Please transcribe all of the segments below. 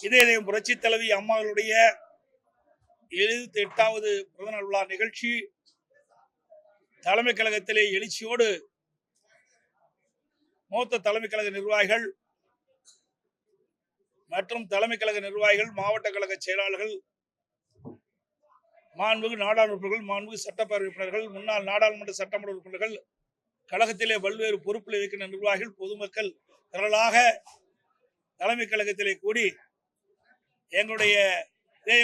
இதே புரட்சி தலைவி அம்மாவுடைய 78வது பிறந்த நாள் விழா நிகழ்ச்சி தலைமை கழகத்திலே எழுச்சியோடு மூத்த தலைமை கழக நிர்வாகிகள் மற்றும் தலைமை கழக நிர்வாகிகள், மாவட்ட கழக செயலாளர்கள், மாண்புமிகு நாடாளுமன்ற உறுப்பினர்கள், மாண்புமிகு சட்டப்பேரவை உறுப்பினர்கள், முன்னாள் நாடாளுமன்ற சட்டமன்ற உறுப்பினர்கள், கழகத்திலே பல்வேறு பொறுப்பில் இருக்கின்ற நிர்வாகிகள், பொதுமக்கள் திரளாக தலைமை கழகத்திலே கூடி எங்களுடைய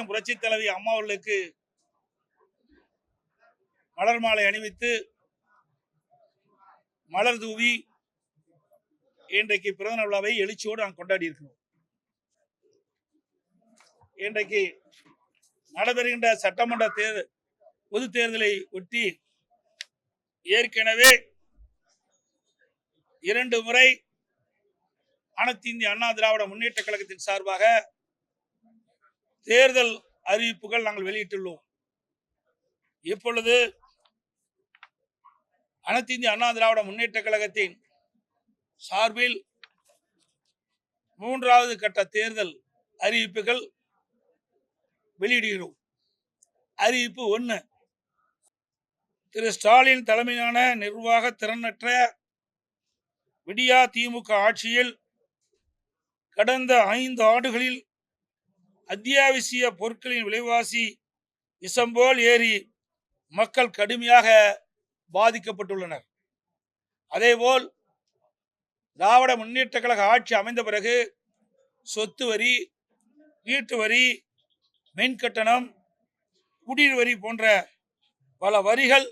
புரட்சி தலைவி அம்மா அவர்களுக்கு மலர் மாலை அணிவித்து மலர் தூவி இன்றைக்கு பிறந்த விழாவை எழுச்சியோடு நாங்கள் கொண்டாடி இருக்கிறோம். இன்றைக்கு நடைபெறுகின்ற சட்டமன்ற பொது தேர்தலை ஒட்டி ஏற்கனவே 2 முறை அனைத்து இந்திய அண்ணா திராவிட முன்னேற்ற கழகத்தின் சார்பாக தேர்தல் அறிவிப்புகள் நாங்கள் வெளியிட்டுள்ளோம். இப்பொழுது அனைத்து இந்திய அண்ணா திராவிட முன்னேற்ற கழகத்தின் சார்பில் 3வது கட்ட தேர்தல் அறிவிப்புகள் வெளியிடுகிறோம். அறிவிப்பு 1. திரு ஸ்டாலின் தலைமையிலான நிர்வாக திறனற்ற விடியா திமுக ஆட்சியில் கடந்த 5 ஆண்டுகளில் அத்தியாவசிய பொருட்களின் விலைவாசி விஷம்போல் ஏறி மக்கள் கடுமையாக பாதிக்கப்பட்டுள்ளனர். அதேபோல் திராவிட முன்னேற்ற கழக ஆட்சி அமைந்த பிறகு சொத்து வரி, வீட்டு வரி, மின் கட்டணம், குடிநீர் வரி போன்ற பல வரிகள்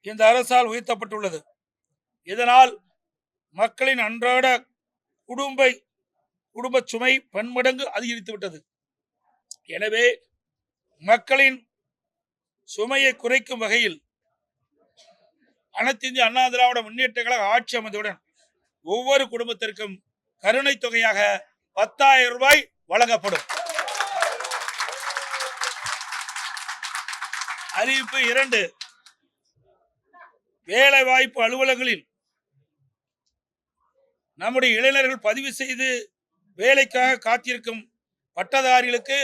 இந்த அரசால் உயர்த்தப்பட்டுள்ளது. இதனால் மக்களின் அன்றாட குடும்ப சுமை பன்மடங்கு அதிகரித்து விட்டது. எனவே மக்களின் சுமையை குறைக்கும் வகையில் அனைத்து இந்திய அண்ணா திராவிட முன்னேற்ற கழக ஆட்சி அமைந்தவுடன் ஒவ்வொரு குடும்பத்திற்கும் கருணை தொகையாக 10,000 ரூபாய் வழங்கப்படும். அறிவிப்பு 2. வேலை வாய்ப்பு அலுவலகங்களில் நம்முடைய இளைஞர்கள் பதிவு செய்து வேலைக்காக காத்திருக்கும் பட்டதாரிகளுக்கு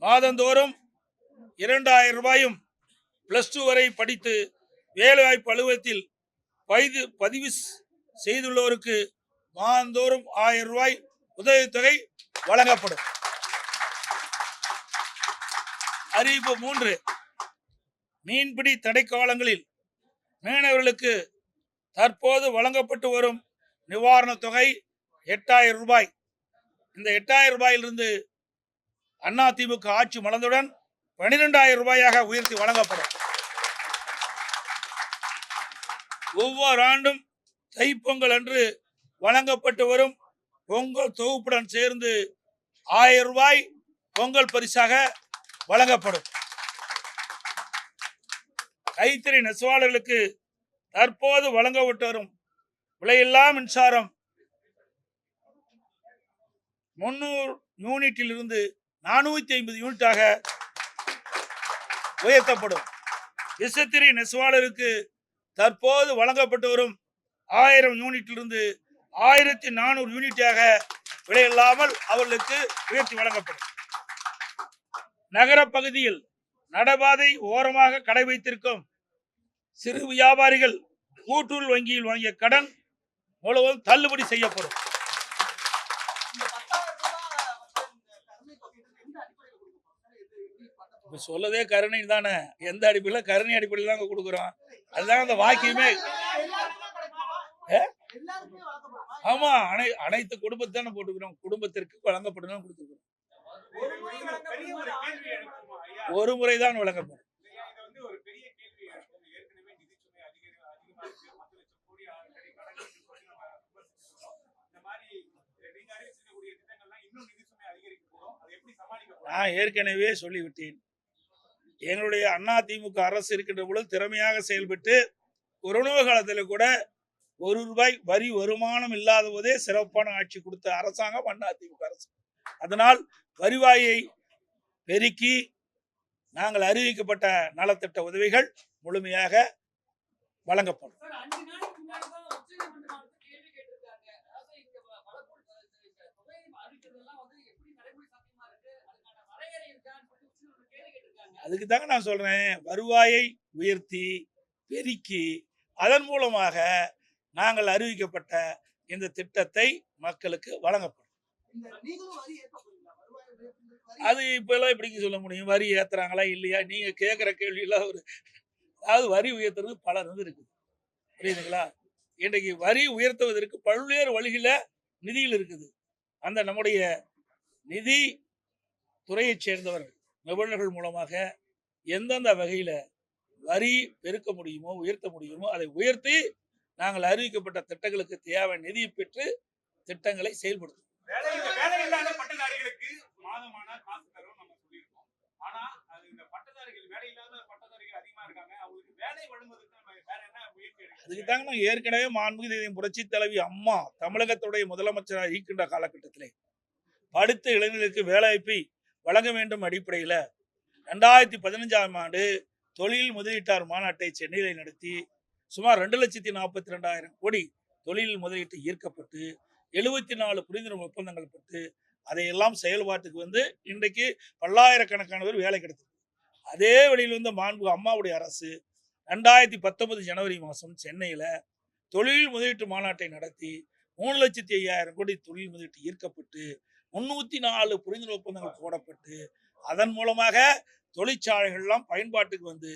மாதந்தோறும் 2,000 ரூபாயும் +2 வரை படித்து வேலைவாய்ப்பு அலுவலகத்தில் பதிவு செய்துள்ளோருக்கு மாதந்தோறும் 1000 ரூபாய் உதவித்தொகை வழங்கப்படும். அறிவிப்பு 3. மீன்பிடி தடை காலங்களில் மீனவர்களுக்கு தற்போது வழங்கப்பட்டு வரும் நிவாரண தொகை 8,000 ரூபாய். இந்த 8,000 ரூபாயிலிருந்து அதிமுக ஆட்சி மலர்ந்தவுடன் 12,000 ரூபாயாக உயர்த்தி வழங்கப்படும். ஒவ்வொரு ஆண்டும் தைப்பொங்கல் அன்று வழங்கப்பட்டு வரும் பொங்கல் தொகுப்புடன் சேர்ந்து 1000 ரூபாய் பொங்கல் பரிசாக வழங்கப்படும். கைத்தறி நெசவாளர்களுக்கு தற்போது வழங்கப்பட்டு வரும் விலையில்லா மின்சாரம் 300 யூனிட்டில் இருந்து 450 யூனிட்டாக உயர்த்தப்படும். விசைத்தறி நெசவாளருக்கு தற்போது வழங்கப்பட்டு வரும் 1000 யூனிட்டிலிருந்து 1400 யூனிட்டாக விலையில்லாமல் அவர்களுக்கு உயர்த்தி வழங்கப்படும். நகர பகுதியில் நடைபாதை ஓரமாக கடை வைத்திருக்கும் சிறு வியாபாரிகள் கூட்டுறவு வங்கியில் வாங்கிய கடன் முழுவதும் தள்ளுபடி செய்யப்படும். சொல்லதே கருணை தானே, எந்த அடிப்படையில்? கருணை அடிப்படையில் தான் கொடுக்குறோம். அதுதான் அந்த வாக்கியமே. ஆமா, அனைத்து குடும்பத்தான போட்டுக்கிறோம். குடும்பத்திற்கு வழங்கப்படும் கொடுத்துக்கிறோம். ஒரு முறைதான் வழங்கப்படும். நான் ஏற்கனவே சொல்லிவிட்டேன். எங்களுடைய அதிமுக அரசு இருக்கின்ற பொழுது திறமையாக செயல்பட்டு கொரோனா காலத்தில் கூட 1 ரூபாய் வரி வருமானம் இல்லாத போதே சிறப்பான ஆட்சி கொடுத்த அரசாங்கம் அதிமுக அரசு. அதனால் வருவாயை பெருக்கி நாங்கள் அறிவிக்கப்பட்ட நலத்திட்ட உதவிகள் முழுமையாக வழங்கப்படும். அதுக்கு தாங்க நான் சொல்றேன், வருவாயை உயர்த்தி பெருக்கி அதன் மூலமாக நாங்கள் அறிவிக்கப்பட்ட இந்த திட்டத்தை மக்களுக்கு வழங்கப்படும். அது இப்ப எல்லாம் எப்படிங்க சொல்ல முடியும்? வரி ஏத்துறாங்களா இல்லையா? நீங்க கேட்கிற கேள்வியெல்லாம் அதாவது வரி உயர்த்துறது பல இருக்கு, புரியுதுங்களா? இன்றைக்கு வரி உயர்த்துவதற்கு பல்வேறு வழிகள நிதியில் இருக்குது. அந்த நம்முடைய நிதி துறையைச் சேர்ந்தவர்கள் நிபுணர்கள் மூலமாக எந்தெந்த வகையில வரி பெருக்க முடியுமோ உயர்த்த முடியுமோ அதை உயர்த்தி நாங்கள் அறிவிக்கப்பட்ட திட்டங்களுக்கு தேவையான நிதியை பெற்று திட்டங்களை செயல்படுத்தும். வேலையில்லாத பட்டதாரிகளுக்கு மாதமான காசு தரும் நம்ம சொல்லியிருக்கோம். ஆனா அது இந்த பட்டதாரிகள் வேலையில்லாத பட்டதாரிகள் அதிகமா இருக்காங்க, அவங்களுக்கு வேலை வழங்குவதற்கு நம்ம வேற என்ன முயற்சி எடுக்கணும்? அதுக்கு தாங்க நான் ஏற்கனவே மாண்புமிகு புரட்சி தலைவி அம்மா தமிழகத்துடைய முதலமைச்சராக இருக்கின்ற காலகட்டத்திலே படித்த இளைஞர்களுக்கு வேலைவாய்ப்பை வழங்க வேண்டும் அடிப்படையில் 2015ஆம் ஆண்டு தொழில் முதலீட்டார் மாநாட்டை சென்னையில் நடத்தி சுமார் 2,42,000 கோடி தொழில் முதலீட்டு ஈர்க்கப்பட்டு 74 புரிந்துணர்வு ஒப்பந்தங்கள் பெற்று அதையெல்லாம் செயல்பாட்டுக்கு வந்து இன்றைக்கு பல்லாயிரக்கணக்கான பேர் வேலை கிடைத்தது. அதே வழியில் வந்து மாண்புமிகு அம்மாவுடைய அரசு 2019 ஜனவரி மாதம் சென்னையில் தொழில் முதலீட்டு மாநாட்டை நடத்தி 3,05,000 கோடி தொழில் முதலீட்டு ஈர்க்கப்பட்டு 304 புரிந்துணர்வு ஒப்பந்தங்கள் போடப்பட்டு அதன் மூலமாக தொழிற்சாலைகள்லாம் பயன்பாட்டுக்கு வந்து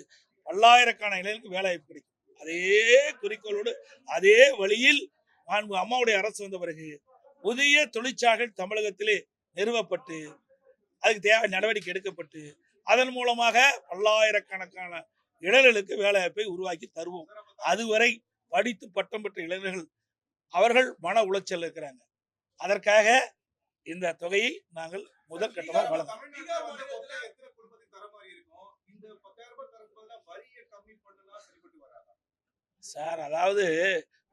பல்லாயிரக்கான இளைஞர்களுக்கு வேலை வாய்ப்பு கிடைக்கும். அதே குறிக்கோளோடு அதே வழியில் மாண்புமிகு அம்மாவுடைய அரசு வந்த பிறகு புதிய தொழிற்சாலைகள் தமிழகத்திலே நிறுவப்பட்டு அதுக்கு தேவை நடவடிக்கை எடுக்கப்பட்டு அதன் மூலமாக பல்லாயிரக்கணக்கான இளைஞர்களுக்கு வேலை வாய்ப்பை உருவாக்கி தருவோம். அதுவரை படித்து பட்டம் பெற்ற இளைஞர்கள் அவர்கள் மன உளைச்சல் இருக்கிறாங்க. அதற்காக இந்த தொகையை நாங்கள் முதல் கட்டமாக வழங்குவோம். சார், அதாவது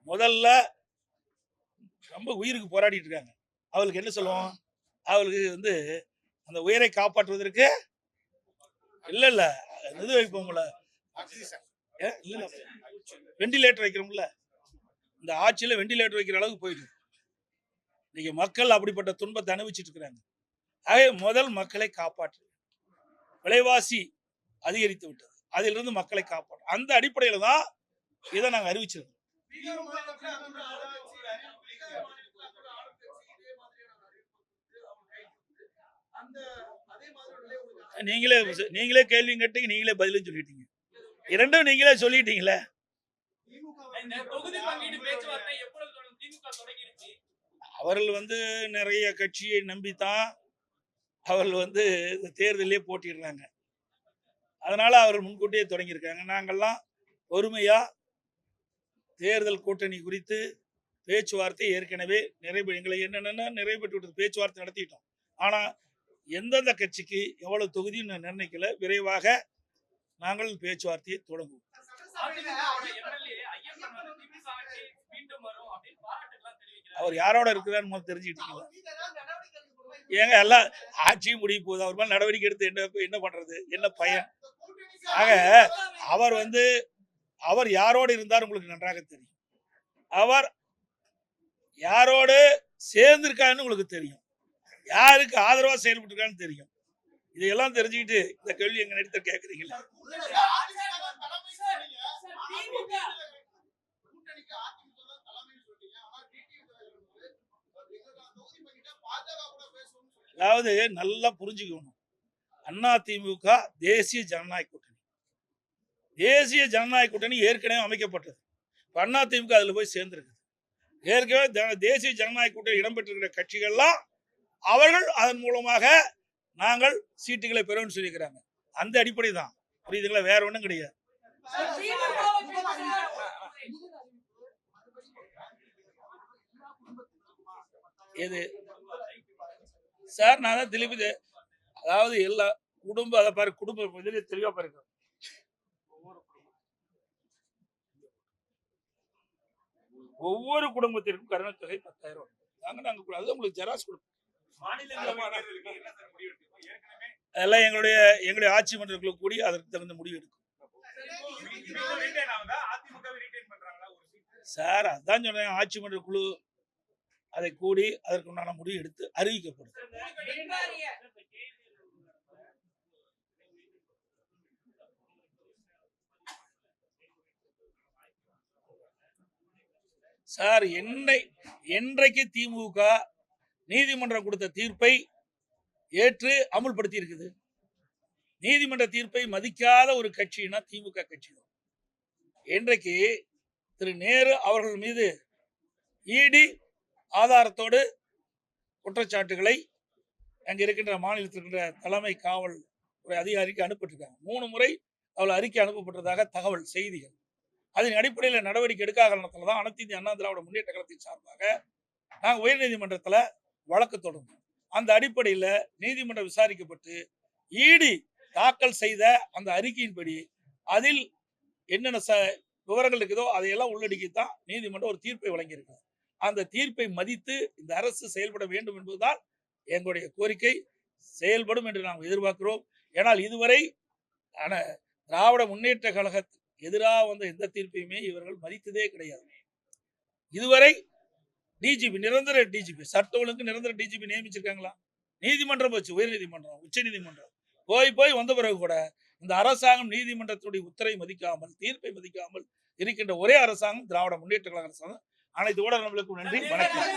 முதல்ல ரொம்ப உயிருக்கு போராடிட்டு இருக்காங்க. அவளுக்கு என்ன சொல்லுவோம்? அவளுக்கு வந்து அந்த உயிரை காப்பாற்றுவதற்கு இல்ல இது வைப்போம்ல, இல்ல வெண்டிலேட்டர் வைக்கிறோம்ல, இந்த ஆட்சியில வெண்டிலேட்டர் வைக்கிற அளவுக்கு போயிட்டு இன்னைக்கு மக்கள் அப்படிப்பட்ட துன்பத்தை அனுபவிச்சுட்டு இருக்கிறாங்க. ஆகவே முதல் மக்களை காப்பாற்று. விலைவாசி அதிகரித்து விட்டது, அதிலிருந்து மக்களை காப்பாற்று. அந்த அடிப்படையில் தான் இதை நாங்கள் அறிவிச்சிருக்கோம். நீங்களே கேள்வி கேட்டீங்க, நீங்களே பதிலும் சொல்லிட்டீங்க. இரண்டும் நீங்களே சொல்லிட்டீங்களே. அவர்கள் வந்து நிறைய கட்சியை நம்பித்தான் அவர்கள் வந்து தேர்தலே போட்டிடுறாங்க. அதனால அவர்கள் முன்கூட்டியே தொடங்கியிருக்காங்க. நாங்கள்லாம் பொறுமையா தேர்தல் கூட்டணி குறித்து பேச்சுவார்த்தை ஏற்கனவே எங்களை என்னென்ன நிறைவேற்றி விட்டது, பேச்சுவார்த்தை நடத்திட்டோம். ஆனா எந்தெந்த கட்சிக்கு எவ்வளவு தொகுதின்னு நிர்ணயிக்கல. விரைவாக நாங்கள் பேச்சுவார்த்தையை தொடங்குவோம். அவர் யாரோட இருக்கிறார் தெரிஞ்சுக்கிட்டீங்களா? ஏங்க எல்லாம் ஆட்சி முடிய போகுது, அவர் மேல நடவடிக்கை எடுத்து என்ன பண்றது, என்ன பயன்? ஆக அவர் யாரோடு இருந்தார் உங்களுக்கு நன்றாக தெரியும். அவர் யாரோடு சேர்ந்திருக்காருன்னு உங்களுக்கு தெரியும். யாருக்கு ஆதரவா செயல்பட்டு இருக்கான்னு தெரியும். இதையெல்லாம் தெரிஞ்சுக்கிட்டு இந்த கேள்வி எங்க நடித்த கேட்குறீங்களா? அதாவது நல்லா புரிஞ்சுக்கணும், அதிமுக தேசிய ஜனநாயக கூட்டணி. தேசிய ஜனநாயக கூட்டணி ஏற்கனவே அமைக்கப்பட்டது. அதிமுக அதுல போய் சேர்ந்திருக்கு. ஏற்கனவே தேசிய ஜனநாயக கூட்டணி இடம்பெற்றிருக்கிற கட்சிகள்லாம் அவர்கள் அதன் மூலமாக நாங்கள் சீட்டுகளை பெறுவோம்னு சொல்லியிருக்கிறாங்க. அந்த அடிப்படை தான், புரியுதுங்களா? வேற ஒன்றும் கிடையாது. எது சார்? நான் தான் திருப்பி, அதாவது எல்லா குடும்பம் அதை பாரு, குடும்ப தெளிவா பாருங்க. ஒவ்வொரு குடும்பத்திற்கும் கருணை தொகை 10,000 நாங்க அது உங்களுக்கு ஜெராக்ஸ் கொடுப்போம். அதெல்லாம் எங்களுடைய ஆட்சி மன்றங்களுக்கு கூடி அதற்கு தகுந்த முடிவு எடுக்கும். சார், அதான் சொன்னேன், ஆட்சி மன்ற குழு அதை கூடி அதற்குண்டான முடிவு எடுத்து அறிவிக்கப்படும். சார் என்றைக்கு திமுக நீதிமன்றம் கொடுத்த தீர்ப்பை ஏற்று அமுல்படுத்தி இருக்குது? நீதிமன்ற தீர்ப்பை மதிக்காத ஒரு கட்சினா திமுக கட்சி தான். இன்றைக்கு திரு நேரு அவர்கள் மீது இடி ஆதாரத்தோடு குற்றச்சாட்டுகளை அங்க இருக்கின்ற மாநிலத்தில் இருக்கின்ற தலைமை காவல் துறை அதிகாரிக்கு அனுப்பிட்டிருக்காங்க. 3 முறை அவள் அறிக்கை அனுப்பப்பட்டதாக தகவல் செய்திகள். அதன் அடிப்படையில் நடவடிக்கை எடுக்காத காரணத்துல தான் அனைத்து இந்திய அண்ணா திராவிட முன்னேற்ற கழகத்தின் சார்பாக நாங்கள் உயர்நீதிமன்றத்தில் வழக்கு தொடர்ந்தோம். அந்த அடிப்படையில் நீதிமன்றம் விசாரிக்கப்பட்டு இடி தாக்கல் செய்த அந்த அறிக்கையின்படி அதில் என்னென்ன விவரங்கள் இருக்குதோ அதையெல்லாம் உள்ளடக்கித்தான் நீதிமன்றம் ஒரு தீர்ப்பை வழங்கியிருக்கு. அந்த தீர்ப்பை மதித்து இந்த அரசு செயல்பட வேண்டும் என்பதுதான் எங்களுடைய கோரிக்கை. செயல்படும் என்று நாம் எதிர்பார்க்கிறோம். ஏனால் இதுவரை திராவிட முன்னேற்ற கழகத்துக்கு எதிராக வந்த எந்த தீர்ப்பையுமே இவர்கள் மதித்ததே கிடையாது. இதுவரை டிஜிபி, நிரந்தர டிஜிபி, சட்ட ஒழுங்கு நிரந்தர டிஜிபி நியமிச்சிருக்காங்களா? நீதிமன்றம் போச்சு, உயர்நீதிமன்றம், உச்ச நீதிமன்றம் போய் வந்த பிறகு கூட இந்த அரசாங்கம் நீதிமன்றத்துடைய உத்தரவை மதிக்காமல், தீர்ப்பை மதிக்காமல் இருக்கின்ற ஒரே அரசாங்கம் திராவிட முன்னேற்ற கழக அரசாங்கம். அனைத்து ஊடகங்களுக்கும் நன்றி, வணக்கம்.